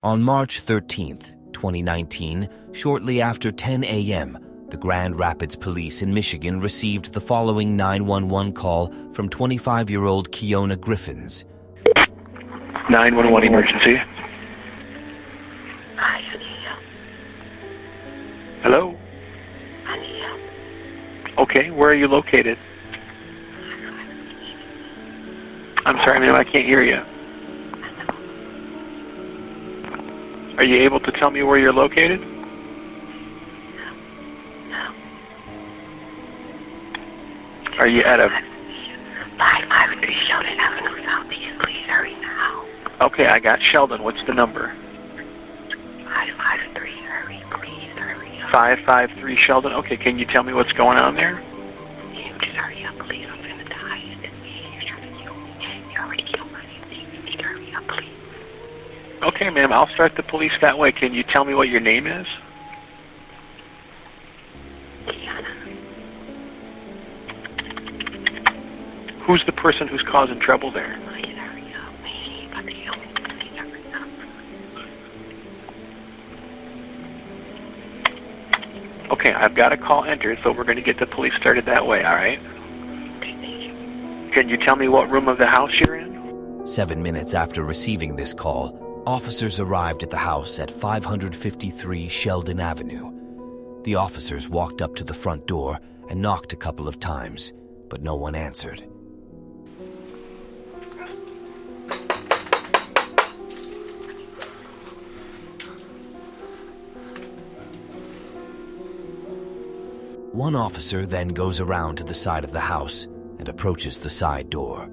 On March 13th, 2019, shortly after 10 a.m., the Grand Rapids Police in Michigan received the following 911 call from 25-year-old Keona Griffins. 911 emergency. Hi, Anita. Hello? Anita. Okay, where are you located? I'm sorry, ma'am, I can't hear you. Are you able to tell me where you're located? Are you at a... 553 Sheldon Avenue Southeast. Please hurry now. Okay, I got Sheldon. What's the number? 553. Hurry, please hurry up. 553 Sheldon. Okay, can you tell me what's going on there? Can you just hurry up, please? I'm gonna die. You're trying to kill me. You already killed my family. You need to hurry up, please. Okay, ma'am, I'll start the police that way. Can you tell me what your name is? Keyona. Who's the person who's causing trouble there? Please hurry up. He's about to kill me. Please hurry up. Okay, I've got a call entered, so we're going to get the police started that way, all right? Okay, thank you. Can you tell me what room of the house you're in? 7 minutes after receiving this call, officers arrived at the house at 553 Sheldon Avenue. The officers walked up to the front door and knocked a couple of times, but no one answered. One officer then goes around to the side of the house and approaches the side door.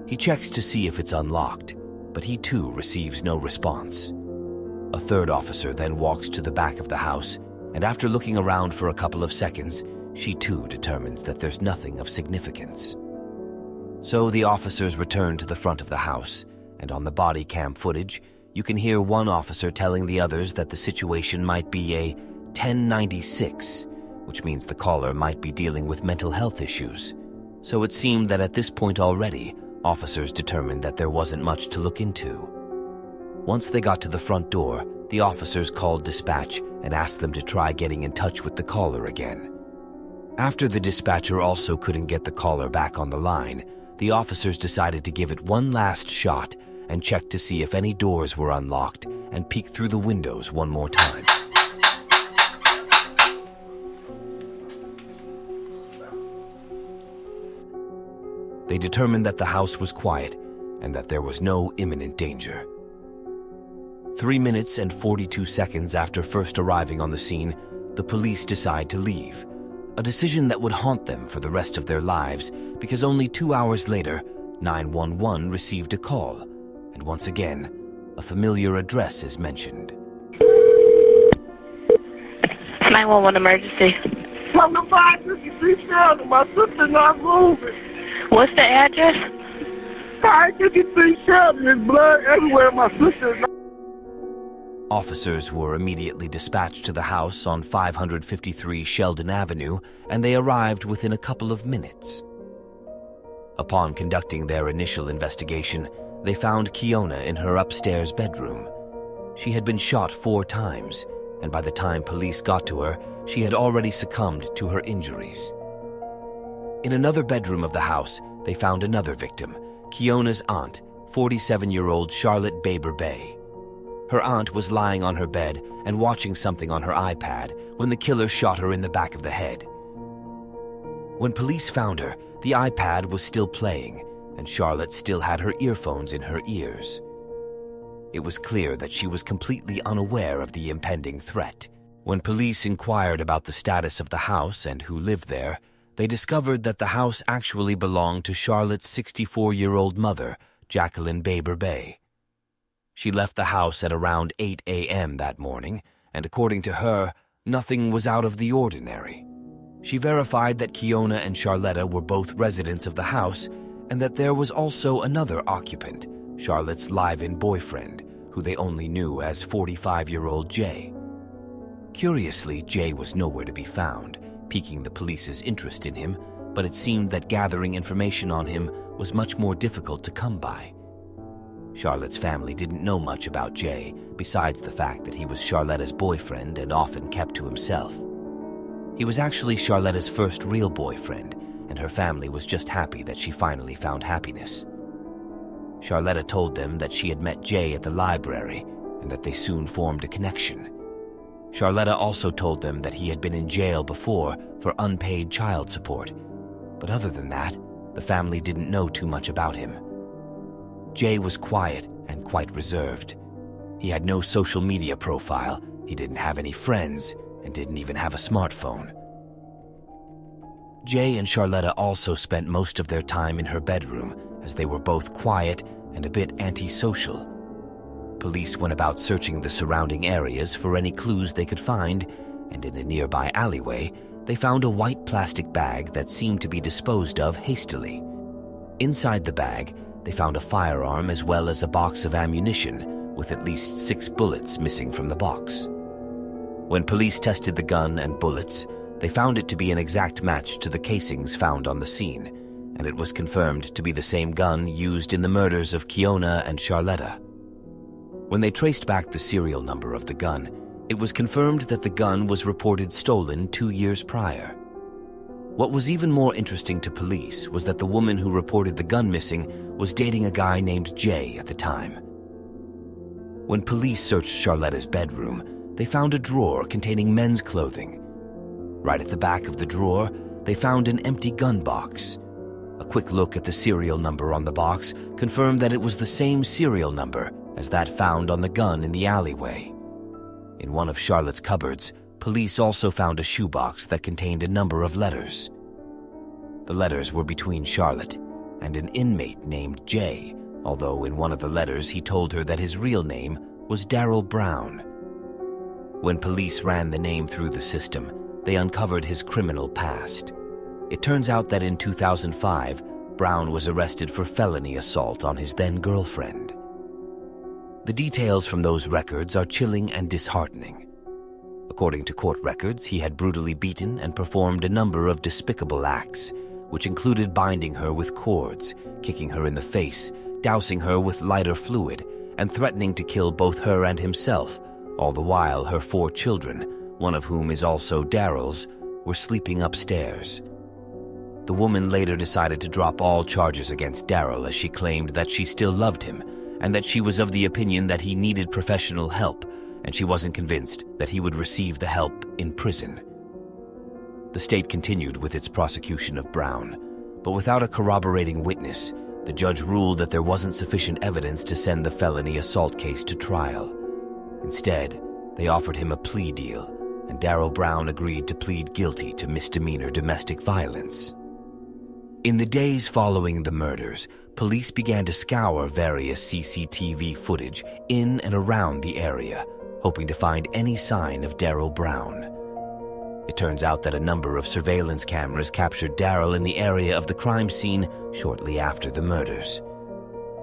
He checks to see if it's unlocked, but he too receives no response. A third officer then walks to the back of the house, and after looking around for a couple of seconds, she too determines that there's nothing of significance. So the officers return to the front of the house, and on the body cam footage, you can hear one officer telling the others that the situation might be a 1096, which means the caller might be dealing with mental health issues. So it seemed that at this point already, officers determined that there wasn't much to look into. Once they got to the front door, the officers called dispatch and asked them to try getting in touch with the caller again. After the dispatcher also couldn't get the caller back on the line, the officers decided to give it one last shot and check to see if any doors were unlocked and peek through the windows one more time. They determined that the house was quiet and that there was no imminent danger. 3 minutes and 42 seconds after first arriving on the scene, the police decide to leave, a decision that would haunt them for the rest of their lives because only 2 hours later, 911 received a call, and once again, a familiar address is mentioned. 911 emergency. From the 553 Sheldon, my sister's not moving. What's the address? 553 Sheldon, there's blood everywhere, my sister's not. Officers were immediately dispatched to the house on 553 Sheldon Avenue, and they arrived within a couple of minutes. Upon conducting their initial investigation, they found Keona in her upstairs bedroom. She had been shot 4 times, and by the time police got to her, she had already succumbed to her injuries. In another bedroom of the house, they found another victim, Keona's aunt, 47-year-old Charlotte Baber Bay. Her aunt was lying on her bed and watching something on her iPad when the killer shot her in the back of the head. When police found her, the iPad was still playing, and Charlotte still had her earphones in her ears. It was clear that she was completely unaware of the impending threat. When police inquired about the status of the house and who lived there, they discovered that the house actually belonged to Charlotte's 64-year-old mother, Jacqueline Baber Bay. She left the house at around 8 a.m. that morning, and according to her, nothing was out of the ordinary. She verified that Keona and Charlotta were both residents of the house, and that there was also another occupant, Charlotte's live-in boyfriend, who they only knew as 45-year-old Jay. Curiously, Jay was nowhere to be found, piquing the police's interest in him, but it seemed that gathering information on him was much more difficult to come by. Charlotte's family didn't know much about Jay, besides the fact that he was Charletta's boyfriend and often kept to himself. He was actually Charletta's first real boyfriend, and her family was just happy that she finally found happiness. Charletta told them that she had met Jay at the library and that they soon formed a connection. Charletta also told them that he had been in jail before for unpaid child support, but other than that, the family didn't know too much about him. Jay was quiet and quite reserved. He had no social media profile, he didn't have any friends, and didn't even have a smartphone. Jay and Charletta also spent most of their time in her bedroom, as they were both quiet and a bit antisocial. Police went about searching the surrounding areas for any clues they could find, and in a nearby alleyway, they found a white plastic bag that seemed to be disposed of hastily. Inside the bag, they found a firearm as well as a box of ammunition, with at least 6 bullets missing from the box. When police tested the gun and bullets, they found it to be an exact match to the casings found on the scene, and it was confirmed to be the same gun used in the murders of Keona and Charletta. When they traced back the serial number of the gun, it was confirmed that the gun was reported stolen 2 years prior. What was even more interesting to police was that the woman who reported the gun missing was dating a guy named Jay at the time. When police searched Charletta's bedroom, they found a drawer containing men's clothing. Right at the back of the drawer, they found an empty gun box. A quick look at the serial number on the box confirmed that it was the same serial number as that found on the gun in the alleyway. In one of Charlotte's cupboards, police also found a shoebox that contained a number of letters. The letters were between Charlotte and an inmate named Jay, although in one of the letters he told her that his real name was Daryl Brown. When police ran the name through the system, they uncovered his criminal past. It turns out that in 2005, Brown was arrested for felony assault on his then-girlfriend. The details from those records are chilling and disheartening. According to court records, he had brutally beaten and performed a number of despicable acts, which included binding her with cords, kicking her in the face, dousing her with lighter fluid, and threatening to kill both her and himself, all the while her 4 children, one of whom is also Daryl's, were sleeping upstairs. The woman later decided to drop all charges against Daryl as she claimed that she still loved him and that she was of the opinion that he needed professional help, and she wasn't convinced that he would receive the help in prison. The state continued with its prosecution of Brown, but without a corroborating witness, the judge ruled that there wasn't sufficient evidence to send the felony assault case to trial. Instead, they offered him a plea deal, and Daryl Brown agreed to plead guilty to misdemeanor domestic violence. In the days following the murders, police began to scour various CCTV footage in and around the area, hoping to find any sign of Daryl Brown. It turns out that a number of surveillance cameras captured Daryl in the area of the crime scene shortly after the murders.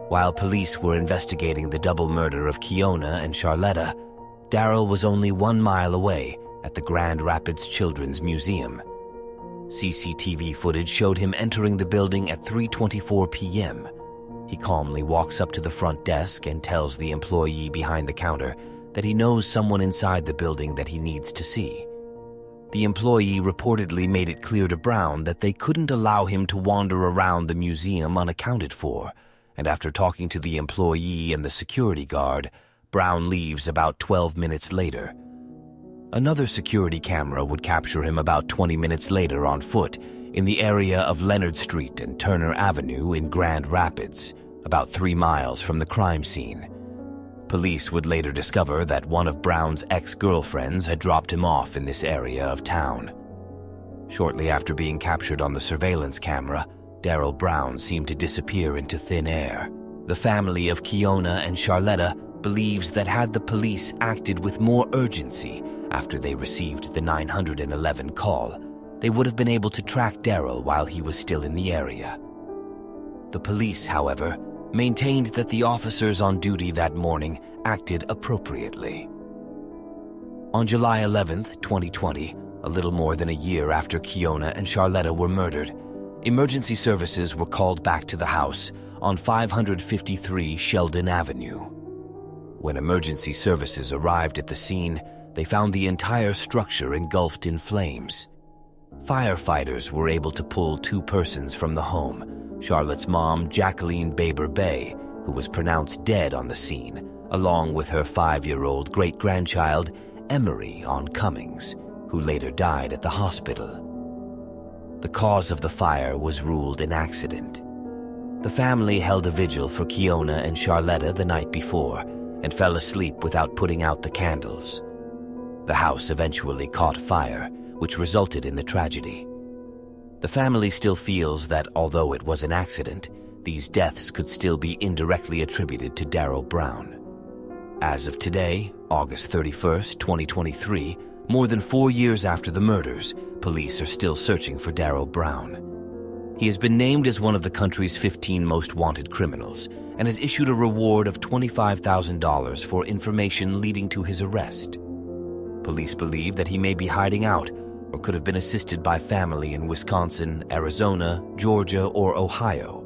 While police were investigating the double murder of Keona and Charletta, Daryl was only 1 mile away at the Grand Rapids Children's Museum. CCTV footage showed him entering the building at 3:24 p.m. He calmly walks up to the front desk and tells the employee behind the counter that he knows someone inside the building that he needs to see. The employee reportedly made it clear to Brown that they couldn't allow him to wander around the museum unaccounted for, and after talking to the employee and the security guard, Brown leaves about 12 minutes later. Another security camera would capture him about 20 minutes later on foot in the area of Leonard Street and Turner Avenue in Grand Rapids, about 3 miles from the crime scene. Police would later discover that one of Brown's ex-girlfriends had dropped him off in this area of town. Shortly after being captured on the surveillance camera, Daryl Brown seemed to disappear into thin air. The family of Keona and Charletta believes that had the police acted with more urgency after they received the 911 call, they would have been able to track Daryl while he was still in the area. The police, however, maintained that the officers on duty that morning acted appropriately. On July 11th, 2020, a little more than a year after Keona and Charletta were murdered, emergency services were called back to the house on 553 Sheldon Avenue. When emergency services arrived at the scene, they found the entire structure engulfed in flames. Firefighters were able to pull 2 persons from the home: Charlotte's mom, Jacqueline Baber Bay, who was pronounced dead on the scene, along with her 5-year-old great-grandchild, Emery on Cummings, who later died at the hospital. The cause of the fire was ruled an accident. The family held a vigil for Keona and Charlotta the night before and fell asleep without putting out the candles. The house eventually caught fire, which resulted in the tragedy. The family still feels that although it was an accident, these deaths could still be indirectly attributed to Daryl Brown. As of today, August 31st, 2023, more than 4 years after the murders, police are still searching for Daryl Brown. He has been named as one of the country's 15 most wanted criminals and has issued a reward of $25,000 for information leading to his arrest. Police believe that he may be hiding out or could have been assisted by family in Wisconsin, Arizona, Georgia, or Ohio.